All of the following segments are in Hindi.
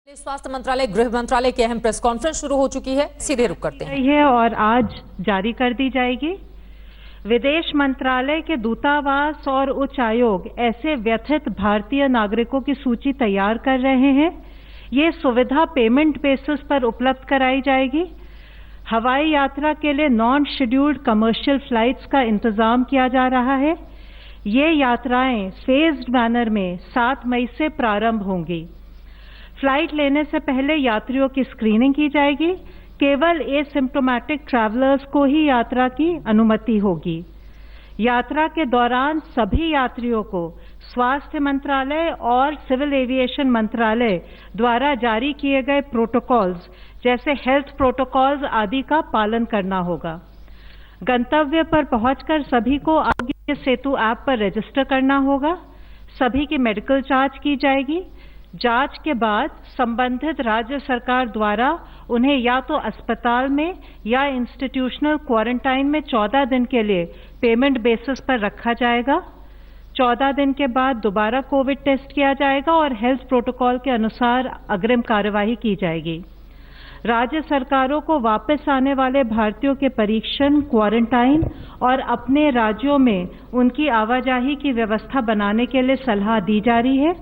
स्वास्थ्य मंत्रालय, गृह मंत्रालय की अहम प्रेस कॉन्फ्रेंस शुरू हो चुकी है। सीधे रुक करते हैं और आज जारी कर दी जाएगी। विदेश मंत्रालय के दूतावास और उच्च आयोग ऐसे व्यथित भारतीय नागरिकों की सूची तैयार कर रहे हैं। ये सुविधा पेमेंट बेसिस पर उपलब्ध कराई जाएगी। हवाई यात्रा के लिए नॉन शेड्यूल्ड कमर्शियल फ्लाइट्स का इंतजाम किया जा रहा है। ये यात्राएं फेज्ड मैनर में 7 मई से प्रारंभ होंगी। फ्लाइट लेने से पहले यात्रियों की स्क्रीनिंग की जाएगी। केवल एसिम्प्टोमेटिक ट्रैवलर्स को ही यात्रा की अनुमति होगी। यात्रा के दौरान सभी यात्रियों को स्वास्थ्य मंत्रालय और सिविल एविएशन मंत्रालय द्वारा जारी किए गए प्रोटोकॉल्स जैसे हेल्थ प्रोटोकॉल्स आदि का पालन करना होगा। गंतव्य पर पहुंचकर सभी को आरोग्य सेतु ऐप पर रजिस्टर करना होगा। सभी की मेडिकल जांच की जाएगी। जांच के बाद संबंधित राज्य सरकार द्वारा उन्हें या तो अस्पताल में या इंस्टीट्यूशनल क्वारंटाइन में 14 दिन के लिए पेमेंट बेसिस पर रखा जाएगा। 14 दिन के बाद दोबारा कोविड टेस्ट किया जाएगा और हेल्थ प्रोटोकॉल के अनुसार अग्रिम कार्यवाही की जाएगी। राज्य सरकारों को वापस आने वाले भारतीयों के परीक्षण, क्वारंटाइन और अपने राज्यों में उनकी आवाजाही की व्यवस्था बनाने के लिए सलाह दी जा रही है।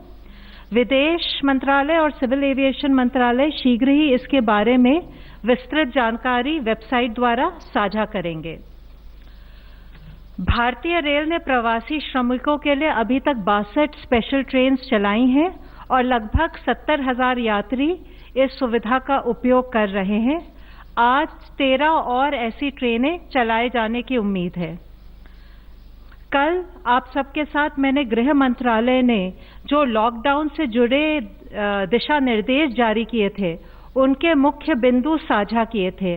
विदेश मंत्रालय और सिविल एविएशन मंत्रालय शीघ्र ही इसके बारे में विस्तृत जानकारी वेबसाइट द्वारा साझा करेंगे। भारतीय रेल ने प्रवासी श्रमिकों के लिए अभी तक 62 स्पेशल ट्रेन्स चलाई हैं और लगभग 70,000 यात्री इस सुविधा का उपयोग कर रहे हैं। आज 13 और ऐसी ट्रेनें चलाए जाने की उम्मीद है। कल आप सबके साथ मैंने गृह मंत्रालय ने जो लॉकडाउन से जुड़े दिशा निर्देश जारी किए थे उनके मुख्य बिंदु साझा किए थे।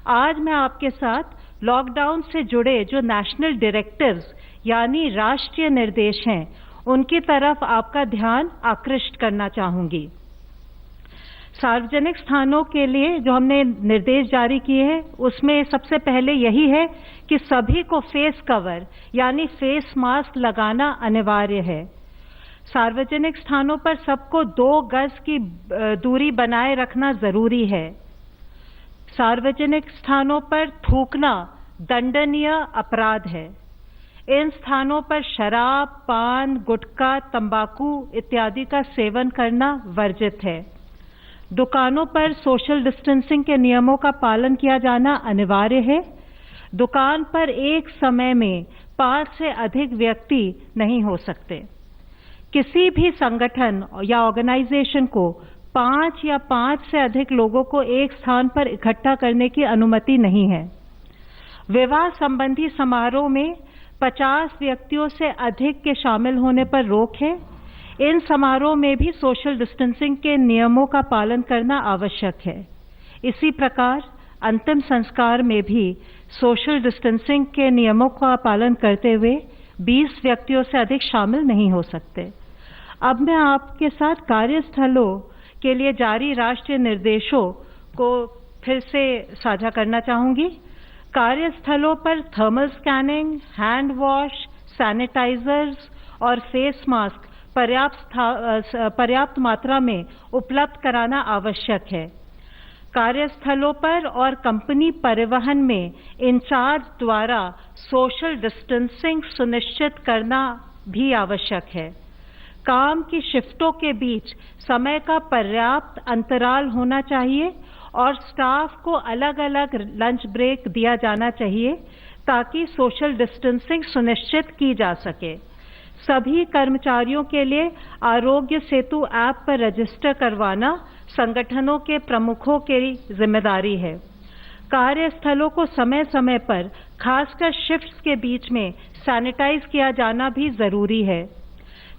आज मैं आपके साथ लॉकडाउन से जुड़े जो नेशनल डायरेक्टिव्स यानी राष्ट्रीय निर्देश हैं उनकी तरफ आपका ध्यान आकृष्ट करना चाहूंगी। सार्वजनिक स्थानों के लिए जो हमने निर्देश जारी किए हैं उसमें सबसे पहले यही है कि सभी को फेस कवर यानी फेस मास्क लगाना अनिवार्य है। सार्वजनिक स्थानों पर सबको 2 गज की दूरी बनाए रखना जरूरी है। सार्वजनिक स्थानों पर थूकना दंडनीय अपराध है। इन स्थानों पर शराब, पान, गुटखा, तंबाकू इत्यादि का सेवन करना वर्जित है। दुकानों पर सोशल डिस्टेंसिंग के नियमों का पालन किया जाना अनिवार्य है। दुकान पर एक समय में 5 से अधिक व्यक्ति नहीं हो सकते। किसी भी संगठन या ऑर्गेनाइजेशन को 5 या 5 से अधिक लोगों को एक स्थान पर इकट्ठा करने की अनुमति नहीं है। विवाह संबंधी समारोह में 50 व्यक्तियों से अधिक के शामिल होने पर रोक है। इन समारोह में भी सोशल डिस्टेंसिंग के नियमों का पालन करना आवश्यक है। इसी प्रकार अंतिम संस्कार में भी सोशल डिस्टेंसिंग के नियमों का पालन करते हुए 20 व्यक्तियों से अधिक शामिल नहीं हो सकते। अब मैं आपके साथ कार्यस्थलों के लिए जारी राष्ट्रीय निर्देशों को फिर से साझा करना चाहूंगी। कार्यस्थलों पर thermal scanning, hand wash, sanitizers और फेस मास्क पर्याप्त मात्रा में उपलब्ध कराना आवश्यक है। कार्यस्थलों पर और कंपनी परिवहन में इंचार्ज द्वारा सोशल डिस्टेंसिंग सुनिश्चित करना भी आवश्यक है। काम की शिफ्टों के बीच समय का पर्याप्त अंतराल होना चाहिए और स्टाफ को अलग अलग लंच ब्रेक दिया जाना चाहिए ताकि सोशल डिस्टेंसिंग सुनिश्चित की जा सके। सभी कर्मचारियों के लिए आरोग्य सेतु ऐप पर रजिस्टर करवाना संगठनों के प्रमुखों की जिम्मेदारी है। कार्यस्थलों को समय समय पर खासकर शिफ्ट्स के बीच में सैनिटाइज किया जाना भी जरूरी है।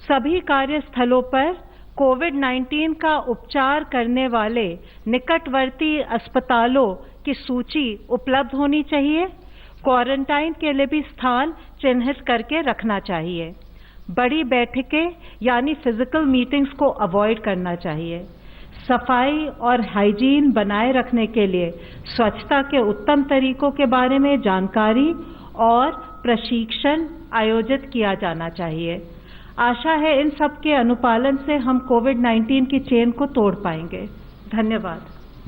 सभी कार्यस्थलों पर कोविड-19 का उपचार करने वाले निकटवर्ती अस्पतालों की सूची उपलब्ध होनी चाहिए। क्वारंटाइन के लिए भी स्थान चिन्हित करके रखना चाहिए। बड़ी बैठकें यानी फिजिकल मीटिंग्स को अवॉइड करना चाहिए। सफाई और हाइजीन बनाए रखने के लिए स्वच्छता के उत्तम तरीकों के बारे में जानकारी और प्रशिक्षण आयोजित किया जाना चाहिए। आशा है इन सब के अनुपालन से हम कोविड-19 की चेन को तोड़ पाएंगे। धन्यवाद।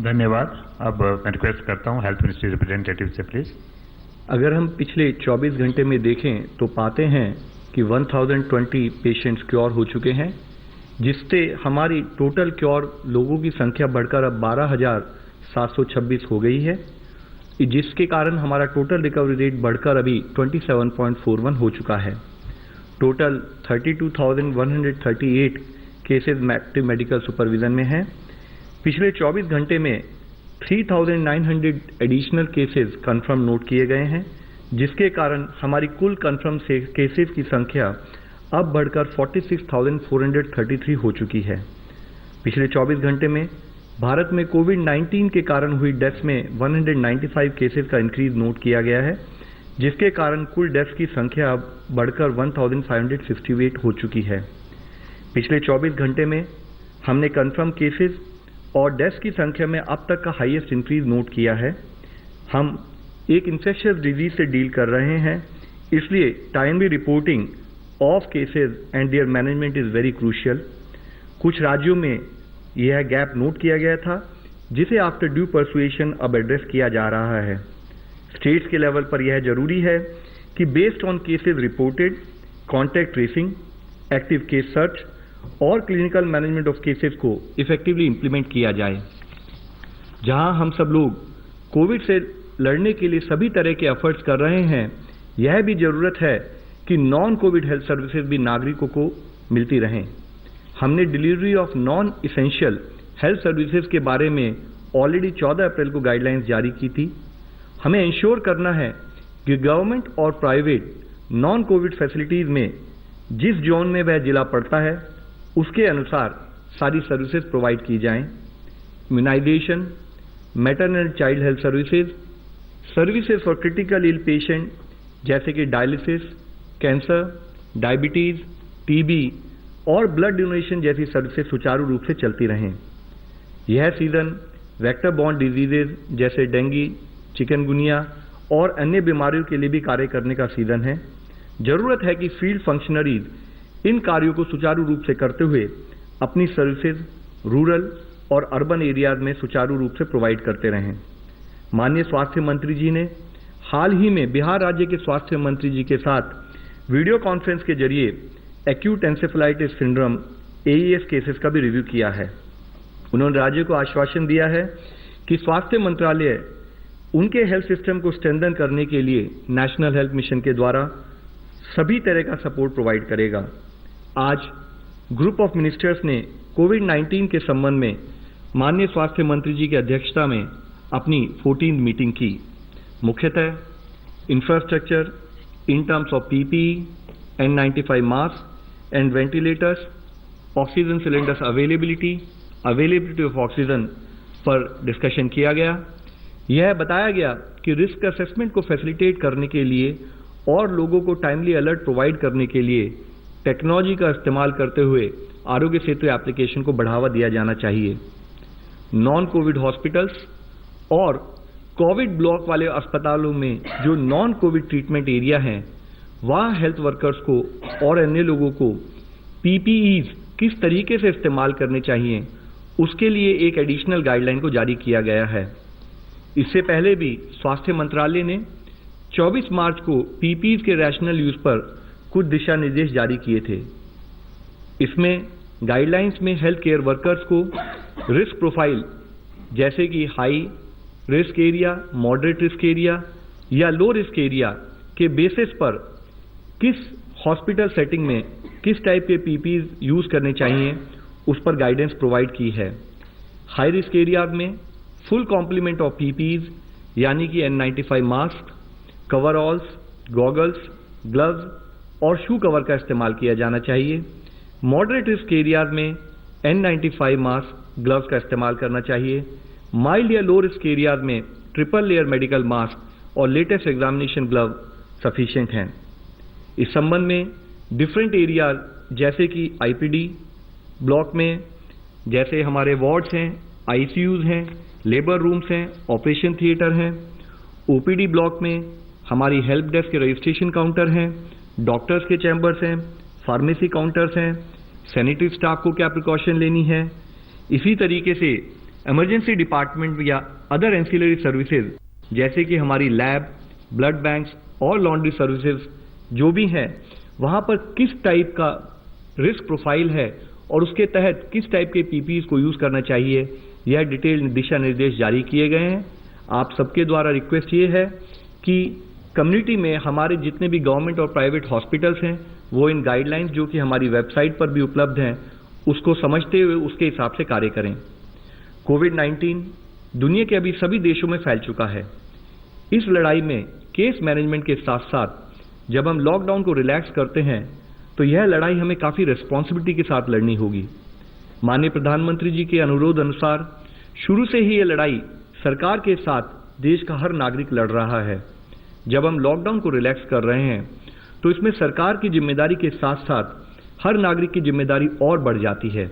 धन्यवाद। अब मैं रिक्वेस्ट करता हूं हेल्थ मिनिस्ट्री रिप्रेजेंटेटिव से प्लीज। अगर हम पिछले 24 घंटे में देखें तो पाते हैं कि 1020 पेशेंट्स क्योर हो चुके हैं, जिससे हमारी टोटल क्योर लोगों की संख्या बढ़कर अब 12,726 हो गई है, जिसके कारण हमारा टोटल रिकवरी रेट बढ़कर अभी 27.41 हो चुका है। Total 32,138 cases active medical supervision में हैं। पिछले 24 घंटे में 3,900 एडिशनल केसेस कंफर्म नोट किए गए हैं, जिसके कारण हमारी कुल कंफर्म केसेस की संख्या अब बढ़कर 46,433 हो चुकी है। पिछले 24 घंटे में भारत में कोविड-19 के कारण हुई डेथ्स में 195 केसेस का इंक्रीज नोट किया गया है, जिसके कारण कुल डेथ्स की संख्या अब बढ़कर 1,568 हो चुकी है। पिछले 24 घंटे में हमने कंफर्म केसेस और डेथ्स की संख्या में अब तक का हाईएस्ट इंक्रीज नोट किया है। हम एक इन्फेक्शियस डिजीज से डील कर रहे हैं, इसलिए timely reporting of cases and there management is very crucial. कुछ राज्यों में यह गैप नोट किया गया था, जिसे आफ्टर ड्यू परसुएशन अब एड्रेस किया जा रहा है। स्टेट्स के लेवल पर यह जरूरी है कि based on cases reported, contact tracing, active case search और क्लिनिकल मैनेजमेंट ऑफ केसेस को इफेक्टिवली इंप्लीमेंट किया जाए। जहां हम सब लोग कोविड से लड़ने के लिए सभी तरह के एफर्ट्स कर रहे हैं, यह भी जरूरत है कि नॉन कोविड हेल्थ सर्विसेज भी नागरिकों को मिलती रहें। हमने delivery of non essential health services के बारे में ऑलरेडी 14 अप्रैल को गाइडलाइंस जारी की थी। हमें इंश्योर करना है कि गवर्नमेंट और प्राइवेट नॉन कोविड फैसिलिटीज में जिस जोन में वह जिला पड़ता है, उसके अनुसार सारी सर्विसेज प्रोवाइड की जाएं। Immunization, maternal and child health services, services for critical ill patient जैसे कि डायलिसिस, कैंसर, डायबिटीज, टीबी और ब्लड डोनेशन जैसी सर्विसेज सुचारू रूप से चलती रहें। यह सीजन वेक्टर बॉर्न डिजीजेज जैसे डेंगू, चिकनगुनिया और अन्य बीमारियों के लिए भी कार्य करने का सीजन है। जरूरत है कि फील्ड फंक्शनरीज इन कार्यों को सुचारू रूप से करते हुए अपनी सर्विसेज रूरल और अर्बन एरियाज में सुचारू रूप से प्रोवाइड करते रहें। माननीय स्वास्थ्य मंत्री जी ने हाल ही में बिहार राज्य के स्वास्थ्य मंत्री जी के साथ वीडियो कॉन्फ्रेंस के जरिए acute encephalitis syndrome AES cases का भी रिव्यू किया है। उन्होंने राज्य को आश्वासन दिया है कि स्वास्थ्य मंत्रालय उनके हेल्थ सिस्टम को स्ट्रेंथन करने के लिए नेशनल हेल्थ मिशन के द्वारा सभी तरह का सपोर्ट प्रोवाइड करेगा। आज ग्रुप ऑफ मिनिस्टर्स ने कोविड-19 के संबंध में माननीय स्वास्थ्य मंत्री जी की अध्यक्षता में अपनी 14वीं मीटिंग की। मुख्यतः infrastructure in terms of PPE, N95 mask and ventilators, oxygen cylinders availability of oxygen पर डिस्कशन किया गया। यह बताया गया कि रिस्क असेसमेंट को फैसिलिटेट करने के लिए और लोगों को टाइमली अलर्ट प्रोवाइड करने के लिए टेक्नोलॉजी का इस्तेमाल करते हुए आरोग्य सेतु एप्लीकेशन को बढ़ावा दिया जाना चाहिए। नॉन कोविड हॉस्पिटल्स और कोविड ब्लॉक वाले अस्पतालों में जो नॉन कोविड ट्रीटमेंट एरिया हैं, वहाँ हेल्थ वर्कर्स को और अन्य लोगों को PPEs किस तरीके से इस्तेमाल करने चाहिए, उसके लिए एक एडिशनल गाइडलाइन को जारी किया गया है। इससे पहले भी स्वास्थ्य मंत्रालय ने 24 मार्च को PPEs के रैशनल यूज पर कुछ दिशा निर्देश जारी किए थे। इसमें गाइडलाइंस में हेल्थ केयर वर्कर्स को रिस्क प्रोफाइल जैसे कि high risk area, moderate risk area या लो रिस्क एरिया के बेसिस पर किस हॉस्पिटल सेटिंग में किस टाइप के PPEs यूज करने चाहिए, उस पर गाइडेंस प्रोवाइड की है। हाई रिस्क एरिया में फुल कॉम्प्लीमेंट ऑफ PPEs यानी कि N95 मास्क, कवरऑल्स, गॉगल्स, ग्लव्स और शू कवर का इस्तेमाल किया जाना चाहिए। मॉडरेट रिस्क एरियाज में N95 मास्क, ग्लव्स का इस्तेमाल करना चाहिए। माइल्ड या लो रिस्क एरियाज में ट्रिपल लेयर मेडिकल मास्क और लेटेस्ट एग्जामिनेशन ग्लव सफिशिएंट हैं। इस संबंध में डिफरेंट एरियाज जैसे कि IPD ब्लॉक में जैसे हमारे वार्ड्स हैं, ICUs हैं, लेबर रूम्स हैं, ऑपरेशन थिएटर हैं। OPD ब्लॉक में हमारी हेल्प डेस्क के रजिस्ट्रेशन काउंटर हैं, डॉक्टर्स के चैम्बर्स हैं, फार्मेसी काउंटर्स हैं, सैनिटरी स्टाफ को क्या प्रिकॉशन लेनी है। इसी तरीके से इमरजेंसी डिपार्टमेंट या अदर एंसिलरी सर्विसेज जैसे कि हमारी लैब, ब्लड बैंक्स और लॉन्ड्री सर्विसेज जो भी हैं, वहाँ पर किस टाइप का रिस्क प्रोफाइल है और उसके तहत किस टाइप के पीपीईज को यूज़ करना चाहिए, यह डिटेल दिशा निर्देश जारी किए गए हैं। आप सबके द्वारा रिक्वेस्ट ये है कि कम्युनिटी में हमारे जितने भी गवर्नमेंट और प्राइवेट हॉस्पिटल्स हैं वो इन गाइडलाइंस जो कि हमारी वेबसाइट पर भी उपलब्ध हैं उसको समझते हुए उसके हिसाब से कार्य करें। कोविड-19 दुनिया के अभी सभी देशों में फैल चुका है। इस लड़ाई में केस मैनेजमेंट के साथ साथ जब हम लॉकडाउन को रिलैक्स करते हैं तो यह लड़ाई हमें काफ़ी रिस्पॉन्सिबिलिटी के साथ लड़नी होगी। माननीय प्रधानमंत्री जी के अनुरोध अनुसार शुरू से ही ये लड़ाई सरकार के साथ देश का हर नागरिक लड़ रहा है। जब हम लॉकडाउन को रिलैक्स कर रहे हैं तो इसमें सरकार की जिम्मेदारी के साथ साथ हर नागरिक की जिम्मेदारी और बढ़ जाती है।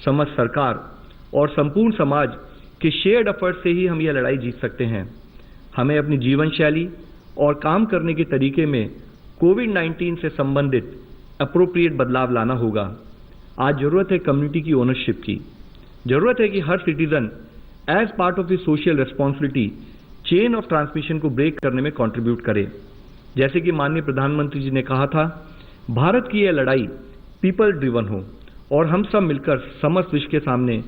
समस्त सरकार और संपूर्ण समाज के शेयर्ड एफर्ट से ही हम यह लड़ाई जीत सकते हैं। हमें अपनी जीवन शैली और काम करने के तरीके में कोविड-19 से संबंधित अप्रोप्रिएट बदलाव लाना होगा। आज जरूरत है कम्युनिटी की ओनरशिप की। जरूरत है कि हर citizen as part of the social responsibility chain of transmission को ब्रेक करने में कंट्रीब्यूट करे। जैसे कि माननीय प्रधानमंत्री जी ने कहा था, भारत की यह लड़ाई पीपल ड्रिवन हो और हम सब मिलकर समस्त विश्व के सामने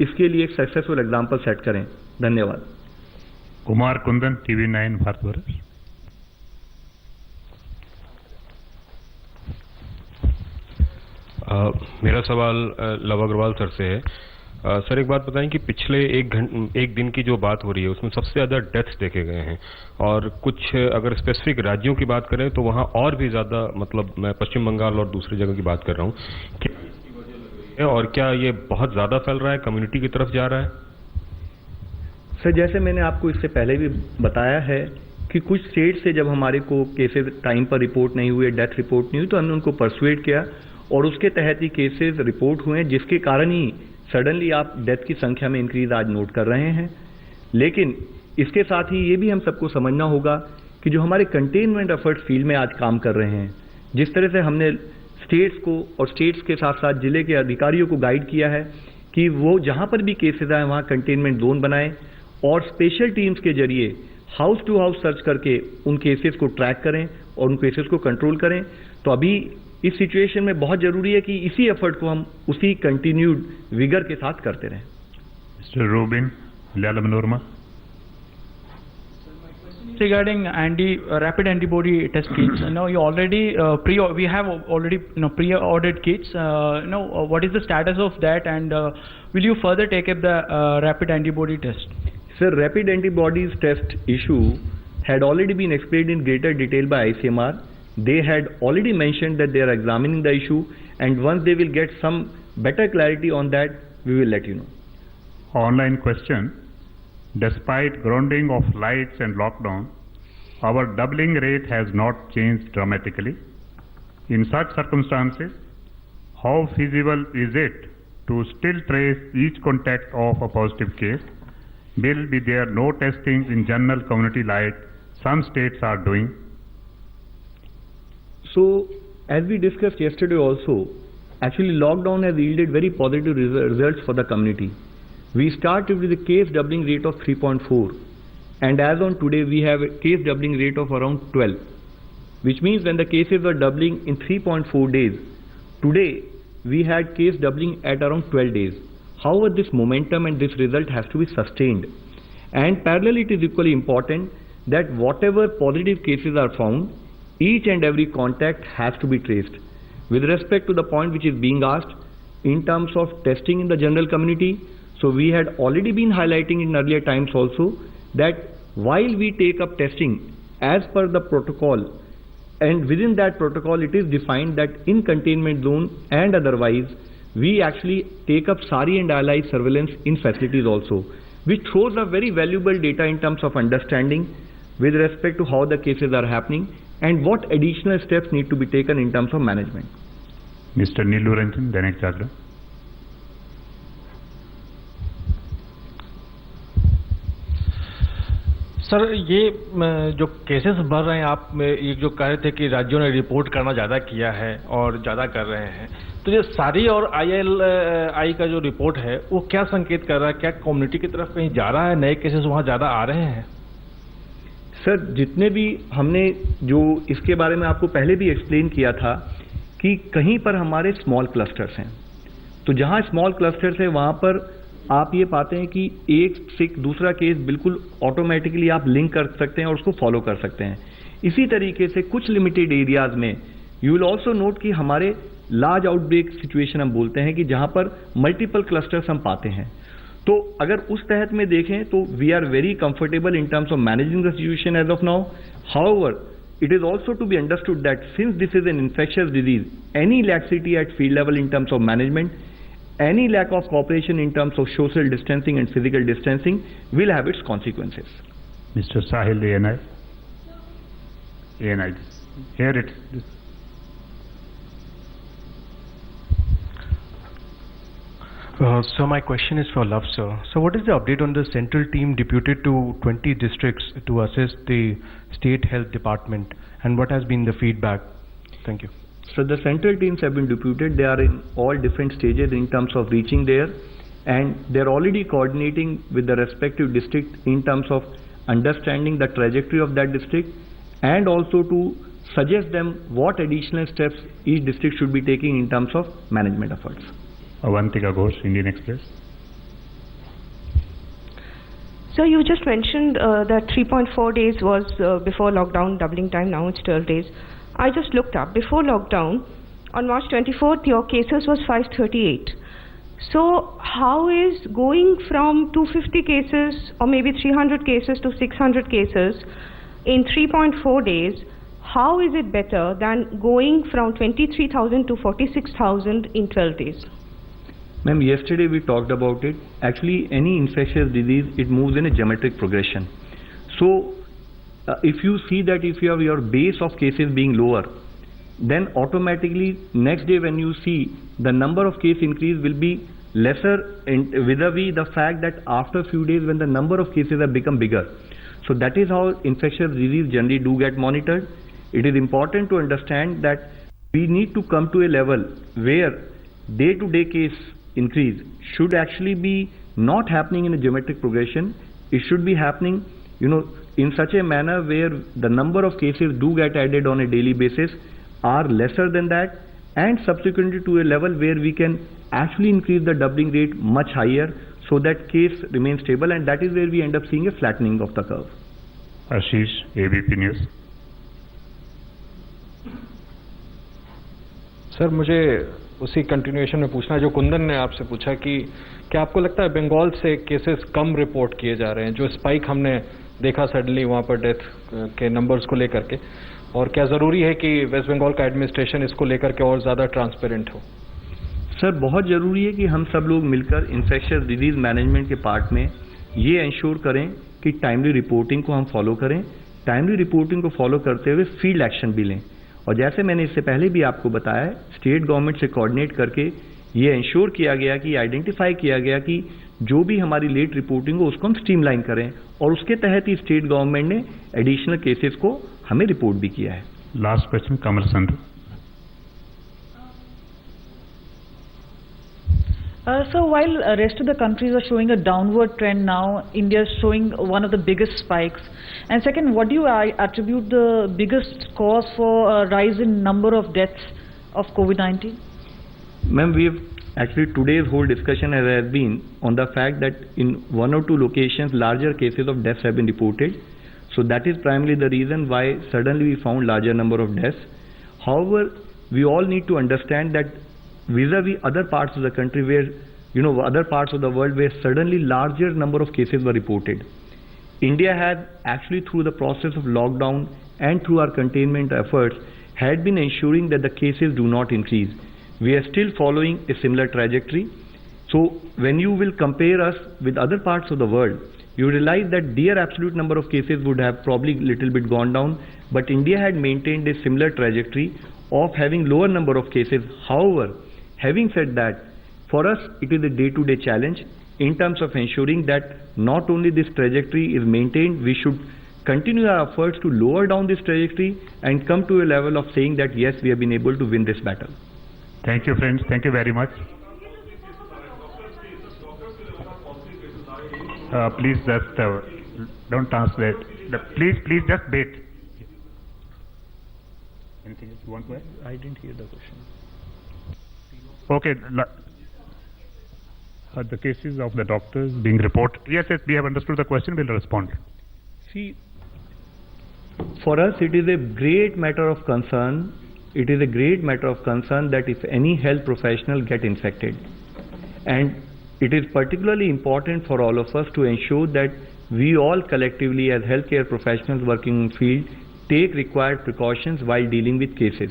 इसके लिए एक सक्सेसफुल एग्जाम्पल सेट करें। धन्यवाद। कुमार कुंदन, TV9 भारतवर्ष। मेरा सवाल लव अग्रवाल सर से है। सर एक बात बताएं कि पिछले एक दिन की जो बात हो रही है उसमें सबसे ज़्यादा डेथ्स देखे गए हैं और कुछ अगर स्पेसिफिक राज्यों की बात करें तो वहाँ और भी ज़्यादा, मतलब मैं पश्चिम बंगाल और दूसरी जगह की बात कर रहा हूँ, क्या इसकी वजह लग रही है और क्या ये बहुत ज़्यादा फैल रहा है, कम्युनिटी की तरफ जा रहा है? सर जैसे मैंने आपको इससे पहले भी बताया है कि कुछ स्टेट से जब हमारे को केसेस टाइम पर रिपोर्ट नहीं हुए, डेथ रिपोर्ट नहीं हुई, तो हमने उनको परसुएड किया और उसके तहत ही केसेस रिपोर्ट हुए, जिसके कारण ही सडनली आप डेथ की संख्या में इंक्रीज आज नोट कर रहे हैं। लेकिन इसके साथ ही ये भी हम सबको समझना होगा कि जो हमारे कंटेनमेंट एफर्ट फील्ड में आज काम कर रहे हैं, जिस तरह से हमने स्टेट्स को और स्टेट्स के साथ साथ जिले के अधिकारियों को गाइड किया है कि वो जहां पर भी केसेस आए वहां कंटेनमेंट जोन बनाएं और स्पेशल टीम्स के जरिए हाउस टू हाउस सर्च करके उन केसेस को ट्रैक करें और उन केसेस को कंट्रोल करें। तो अभी इस सिचुएशन में बहुत जरूरी है कि इसी एफर्ट को हम उसी कंटिन्यूड विगर के साथ करते रहें। Mister Rubin Malayalam regarding rapid antibody test kits. You already we have already pre-ordered kits. What is the status of that, and will you further take up the rapid antibody test? Sir, rapid antibodies test issue had already been explained in greater detail by ICMR. They had already mentioned that they are examining the issue, and once they will get some better clarity on that, we will let you know. Online question. Despite grounding of lights and lockdown, our doubling rate has not changed dramatically. In such circumstances, how feasible is it to still trace each contact of a positive case? Will be there no testing in general community like some states are doing? So, as we discussed yesterday also, actually lockdown has yielded very positive results for the community. We started with a case doubling rate of 3.4, and as on today we have a case doubling rate of around 12, which means when the cases were doubling in 3.4 days, today we had case doubling at around 12 days. However, this momentum and this result has to be sustained, and parallelly it is equally important that whatever positive cases are found, each and every contact has to be traced. With respect to the point which is being asked in terms of testing in the general community, so we had already been highlighting in earlier times also that while we take up testing as per the protocol, and within that protocol it is defined that in containment zone and otherwise we actually take up SARI and allied surveillance in facilities also, which throws up very valuable data in terms of understanding with respect to how the cases are happening and what additional steps need to be taken in terms of management. Mr. Neelu Ranjan, Dainik Jagran. Sir ये जो केसेस बढ़ रहे हैं, आप ये जो कह रहे थे कि राज्यों ने रिपोर्ट करना ज़्यादा किया है और ज़्यादा कर रहे हैं, तो ये सारी और ILI का जो रिपोर्ट है वो क्या संकेत कर रहा है? क्या कम्युनिटी की तरफ कहीं जा रहा है, नए केसेस वहाँ ज़्यादा आ रहे हैं? सर जितने भी हमने जो इसके बारे में आपको पहले भी एक्सप्लेन किया था कि कहीं पर हमारे स्मॉल क्लस्टर्स हैं, तो जहां स्मॉल क्लस्टर्स है वहां पर आप ये पाते हैं कि एक से दूसरा केस बिल्कुल ऑटोमेटिकली आप लिंक कर सकते हैं और उसको फॉलो कर सकते हैं। इसी तरीके से कुछ लिमिटेड एरियाज में यू विल ऑल्सो नोट कि हमारे लार्ज आउटब्रेक सिचुएशन हम बोलते हैं कि जहां पर मल्टीपल क्लस्टर्स हम पाते हैं। तो अगर उस तहत में देखें तो we are very comfortable in terms of managing the situation as of now. However, it is also to be understood that since this is an infectious disease, any laxity at field level in terms of management, any lack of cooperation in terms of social distancing and physical distancing will have its consequences. Mr. Sahil, ANI. Here it is. So my question is for Love, sir. So what is the update on the central team deputed to 20 districts to assist the state health department, and what has been the feedback? Thank you. So the central teams have been deputed. They are in all different stages in terms of reaching there, and they're already coordinating with the respective district in terms of understanding the trajectory of that district, and also to suggest them what additional steps each district should be taking in terms of management efforts. Avantika Ghosh, Indian Express. So you just mentioned that 3.4 days was before lockdown, doubling time, now it's 12 days. I just looked up. Before lockdown, on March 24th, your cases was 538. So how is going from 250 cases or maybe 300 cases to 600 cases in 3.4 days, how is it better than going from 23,000 to 46,000 in 12 days? Ma'am, yesterday we talked about it. Actually, any infectious disease, it moves in a geometric progression. So, if you see that if you have your base of cases being lower, then automatically next day when you see the number of case increase will be lesser vis-a-vis the fact that after a few days when the number of cases have become bigger. So that is how infectious disease generally do get monitored. It is important to understand that we need to come to a level where day-to-day case increase should actually be not happening in a geometric progression. It should be happening, in such a manner where the number of cases do get added on a daily basis are lesser than that, and subsequently to a level where we can actually increase the doubling rate much higher so that case remains stable, and that is where we end up seeing a flattening of the curve. Ashish, ABP News. Sir मुझे उसी कंटिन्यूएशन में पूछना है जो कुंदन ने आपसे पूछा कि क्या आपको लगता है बंगाल से केसेस कम रिपोर्ट किए जा रहे हैं, जो स्पाइक हमने देखा सडनली वहाँ पर डेथ के नंबर्स को लेकर के, और क्या ज़रूरी है कि वेस्ट बंगाल का एडमिनिस्ट्रेशन इसको लेकर के और ज़्यादा ट्रांसपेरेंट हो? सर बहुत ज़रूरी है कि हम सब लोग मिलकर इन्फेक्शियस डिजीज़ मैनेजमेंट के पार्ट में ये इंश्योर करें कि टाइमली रिपोर्टिंग को हम फॉलो करें, टाइमली रिपोर्टिंग को फॉलो करते हुए फील्ड एक्शन भी लें। और जैसे मैंने इससे पहले भी आपको बताया, स्टेट गवर्नमेंट से कोऑर्डिनेट करके ये इंश्योर किया गया कि आइडेंटिफाई किया गया कि जो भी हमारी लेट रिपोर्टिंग हो उसको हम स्ट्रीमलाइन करें, और उसके तहत ही स्टेट गवर्नमेंट ने एडिशनल केसेस को हमें रिपोर्ट भी किया है। Last question Kamal Sandhu. So while rest of the countries are showing a downward trend now, India is showing one of the biggest spikes. And second, what do you attribute the biggest cause for a rise in number of deaths of COVID-19? Ma'am, we have actually today's whole discussion has been on the fact that in one or two locations larger cases of deaths have been reported. So that is primarily the reason why suddenly we found larger number of deaths. However, we all need to understand that vis-a-vis other parts of the country where, other parts of the world where suddenly larger number of cases were reported, India has actually through the process of lockdown and through our containment efforts had been ensuring that the cases do not increase. We are still following a similar trajectory. So when you will compare us with other parts of the world, you realize that their absolute number of cases would have probably little bit gone down, but India had maintained a similar trajectory of having lower number of cases. However, having said that, for us it is a day-to-day challenge in terms of ensuring that not only this trajectory is maintained, we should continue our efforts to lower down this trajectory and come to a level of saying that yes, we have been able to win this battle. Thank you, friends. Thank you very much. Please just don't translate. Please just wait. Anything else you want to add? I didn't hear the question. Okay. The cases of the doctors being reported. Yes, we have understood the question. We'll respond. See, for us, it is a great matter of concern. It is a great matter of concern that if any health professional get infected, and it is particularly important for all of us to ensure that we all collectively as healthcare professionals working in the field take required precautions while dealing with cases.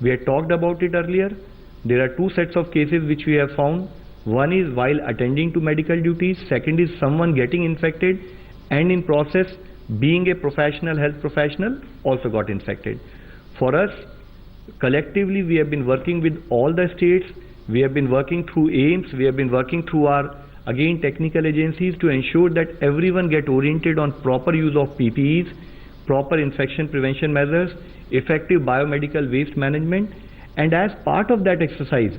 We had talked about it earlier. There are two sets of cases which we have found. One is while attending to medical duties. Second is someone getting infected and in process being a professional, health professional, also got infected. For us, collectively, we have been working with all the states. We have been working through AIMS. We have been working through our, again, technical agencies to ensure that everyone get oriented on proper use of PPEs, proper infection prevention measures, effective biomedical waste management. And as part of that exercise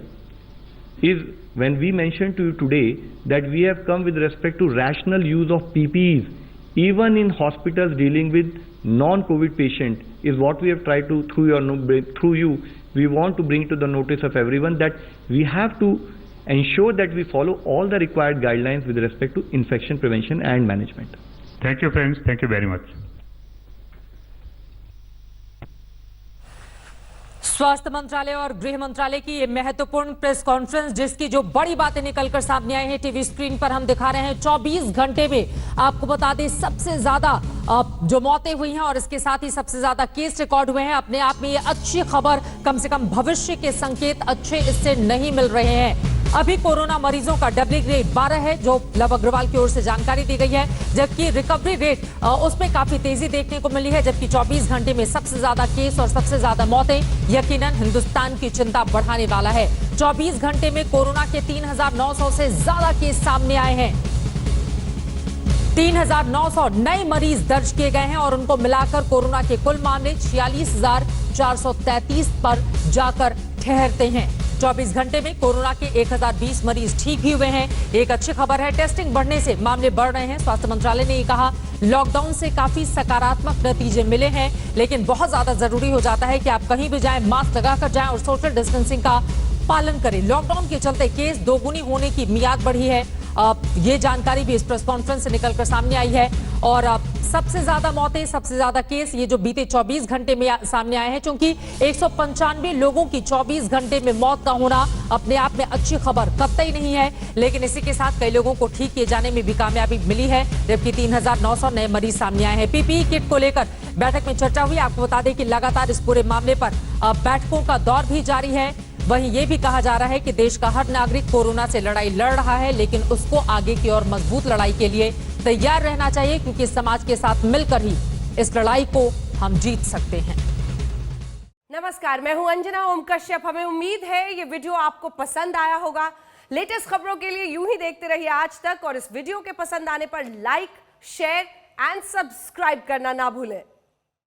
is when we mentioned to you today that we have come with respect to rational use of PPEs, even in hospitals dealing with non-COVID patient, is what we have tried to, through you, we want to bring to the notice of everyone that we have to ensure that we follow all the required guidelines with respect to infection prevention and management. Thank you, friends. Thank you very much. स्वास्थ्य मंत्रालय और गृह मंत्रालय की ये महत्वपूर्ण प्रेस कॉन्फ्रेंस, जिसकी जो बड़ी बातें निकलकर सामने आई हैं टीवी स्क्रीन पर हम दिखा रहे हैं। 24 घंटे में आपको बता दें सबसे ज्यादा जो मौतें हुई हैं और इसके साथ ही सबसे ज्यादा केस रिकॉर्ड हुए हैं। अपने आप में ये अच्छी खबर, कम से कम भविष्य के संकेत अच्छे इससे नहीं मिल रहे हैं। अभी कोरोना मरीजों का डबलिंग रेट 12 है, जो लव अग्रवाल की ओर से जानकारी दी गई है, जबकि रिकवरी रेट उसमें काफी तेजी देखने को मिली है। जबकि 24 घंटे में सबसे ज्यादा केस और सबसे ज्यादा मौतें यकीनन हिंदुस्तान की चिंता बढ़ाने वाला है। 24 घंटे में कोरोना के 3,900 से ज्यादा केस सामने आए हैं। 3,900 नए मरीज दर्ज किए गए हैं और उनको मिलाकर कोरोना के कुल मामले 46,433 पर जाकर ठहरते हैं। 24 घंटे में कोरोना के 1,020 मरीज ठीक भी हुए हैं। एक अच्छी खबर है, टेस्टिंग बढ़ने से मामले बढ़ रहे हैं। स्वास्थ्य मंत्रालय ने ये कहा, लॉकडाउन से काफी सकारात्मक नतीजे मिले हैं, लेकिन बहुत ज्यादा जरूरी हो जाता है कि आप कहीं भी जाएं, मास्क लगाकर जाएं और सोशल डिस्टेंसिंग का पालन करें। लॉकडाउन के चलते केस दोगुनी होने की मियाद बढ़ी है। ये जानकारी भी इस प्रेस कॉन्फ्रेंस से निकलकर सामने आई है। और सबसे ज्यादा मौतें, सबसे ज्यादा केस ये जो बीते 24 घंटे में सामने आए हैं, क्योंकि 195 लोगों की 24 घंटे में मौत का होना अपने आप में अच्छी खबर कतई नहीं है। लेकिन इसी के साथ कई लोगों को ठीक किए जाने में भी कामयाबी मिली है, जबकि 3,900 नए मरीज सामने आए हैं। पीपीई किट को लेकर बैठक में चर्चा हुई। आपको बता दें कि लगातार इस पूरे मामले पर बैठकों का दौर भी जारी है। वहीं ये भी कहा जा रहा है कि देश का हर नागरिक कोरोना से लड़ाई लड़ रहा है, लेकिन उसको आगे की और मजबूत लड़ाई के लिए तैयार रहना चाहिए, क्योंकि समाज के साथ मिलकर ही इस लड़ाई को हम जीत सकते हैं। नमस्कार, मैं हूं अंजना ओम कश्यप। हमें उम्मीद है ये वीडियो आपको पसंद आया होगा। लेटेस्ट खबरों के लिए यूं ही देखते रहिए आज तक, और इस वीडियो के पसंद आने पर लाइक, शेयर एंड सब्सक्राइब करना ना भूलें।